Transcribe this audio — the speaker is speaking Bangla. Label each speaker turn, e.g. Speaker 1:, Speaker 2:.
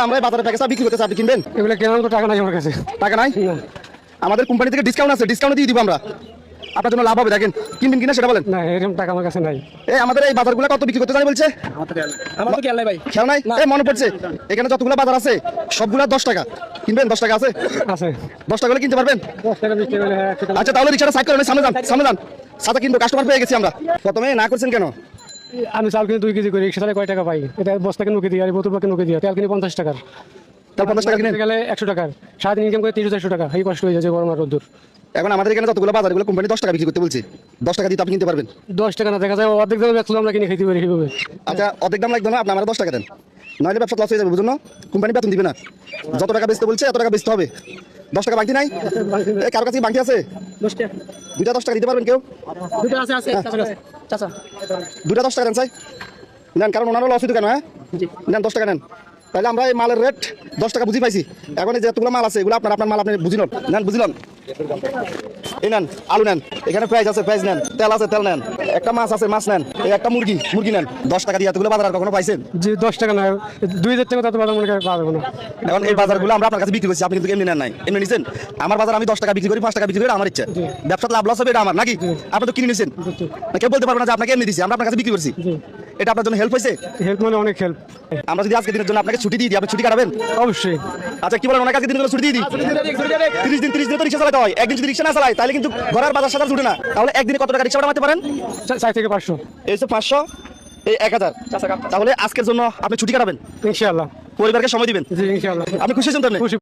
Speaker 1: আমরা বাজারে প্যাকেজ বিক্রি করতে চাই, আপনি কিনবেন?
Speaker 2: এগুলো কেনার মতো টাকা নাই আমার কাছে।
Speaker 1: টাকা নাই? আমাদের কোম্পানি থেকে ডিসকাউন্ট আছে, ডিসকাউন্ট দিয়ে দিব আমরা, আপনার জন্য লাভ হবে। দেখেন কিনবেন কিনা সেটা বলেন।
Speaker 2: না, এরকম টাকা আমার কাছে নাই।
Speaker 1: এই আমাদের এই বাজারগুলো কত বিক্রি করতে জানি বলছে?
Speaker 3: আমার তো খেয়াল নাই ভাই।
Speaker 1: খেয়াল নাই? এই মনে পড়ছে, এখানে যতগুলো বাজার আছে সবগুলা 10 টাকা। কিনবেন? 10 টাকা আছে?
Speaker 2: আছে
Speaker 1: 10 টাকা হলে কিনতে পারবেন?
Speaker 2: 10 টাকা বিক্রি করলে
Speaker 1: আচ্ছা তাহলে রিক্সাটা সাইড করেন, সামনে যান, সামনে যান। সাথে কিন্তু কাস্টমার পেয়ে গেছি আমরা। প্রথমে না করছেন কেন?
Speaker 2: আমি চাল কিনে 2 কেজি করি, রিক্সা চালায় কয় টাকা পাই? এটা বস্তাকে নুকে দিই আর বোতল পাকে নুকে দিই। তেল কিনে 50 টাকার,
Speaker 1: তাহলে 50 টাকা কিনেন।
Speaker 2: গেলে 100 টাকার, সারাদিন ইনকাম করে 300-400 টাকা। এই কষ্ট হয়ে যাচ্ছে গরম আর রোদ্দুর।
Speaker 1: এখন আমাদের এখানে যতগুলো বাজার এগুলো কোম্পানি 10 টাকা বিক্রি করতে বলছে, 10 টাকা দিয়ে তো আপনি কিনতে পারবেন।
Speaker 2: 10 টাকা না, দেখা যায় অর্ধেক দামে বেচলে আমরা কিনে খেতে পারি কিভাবে?
Speaker 1: আচ্ছা অর্ধেক দাম লাগবে না, আপনি আমার 10 টাকা দেন, নইলে ব্যবসা লস হয়ে যাবে, বুঝুন না? কোম্পানি বেতন দিবে না, যত টাকা বেচতে বলছে এত টাকা বেচতে হবে। 10 টাকা বাকি নাই? এই কারো কাছে বাকি আছে?
Speaker 3: 10 টাকা।
Speaker 1: দুইটা 10 টাকা দিতে পারবেন কেউ?
Speaker 3: দুটো আছে চাচা।
Speaker 1: দুইটা 10 টাকা দেন চাই, নেন, কারণ ওনারও লস হইতো কেন? হ্যাঁ নেন, 10 টাকা নেন। তাহলে আমরা এই মালের রেট 10 টাকা বুঝি পাইছি। এখন এই যেগুলো মাল আছে এগুলো আপনার মাল আপনি বুঝিলেন, নেন, বুঝলেন? এই নেন আলু নেন, এখানে প্রাইস আছে, প্রাইস নেন, তেল আছে, তেল নেন, একটা মাছ আছে, মাছ নেন, এই একটা মুরগি নেন। 10 টাকা দিয়ে এতগুলো বাজার আর কখনো পাইছেন?
Speaker 2: যে 10 টাকা না, 2000 টাকা তত বাজার মনে করে পাওয়া যাবে না।
Speaker 1: এখন এই বাজারগুলো আমরা আপনার কাছে বিক্রি করছি, আপনি কিন্তু এমনি নেন নাই, এমনি নিছেন। আমার বাজার আমি 10 টাকা বিক্রি করি, 5 টাকা বিক্রি করি, আমার ইচ্ছা। ব্যবসাতে লাভ লস হবে এটা আমার, নাকি? আপনি তো কিনে নিছেন, কেউ বলতে পারবে না যে আপনাকে এমনি দিছি, আমরা আপনার কাছে বিক্রি করছি। এটা আপনার জন্য হেল্প হয়েছে?
Speaker 2: হেল্প মানে অনেক হেল্প।
Speaker 1: আমরা যদি আজকে দিনের জন্য আপনাকে ছুটি দিয়ে দিই, আপনি ছুটি কাটাবেন?
Speaker 2: অবশ্যই।
Speaker 1: আচ্ছা কি বলেন, অনেক আজকে দিনের জন্য ছুটি দিয়ে দিই? 30 দিন তো রিক্সা চালাতে হয়, একদিন যদি রিক্সা না চালায় তাহলে কিন্তু ঘরের বাজার সাজার ছুটে না। তাহলে একদিনে কত টাকা রিক্সা ভাড়া মারতে পারেন?
Speaker 2: 4 থেকে 500।
Speaker 1: এই তো 500, এই 1000। তাহলে আজকের জন্য আপনি ছুটি কাটাবেন,
Speaker 2: ইনশাআল্লাহ।
Speaker 1: পরিবারকে সময় দিবেন।
Speaker 2: জি ইনশাআল্লাহ।
Speaker 1: আপনি খুশি হয়েছেন তো? আপনি
Speaker 2: খুশি।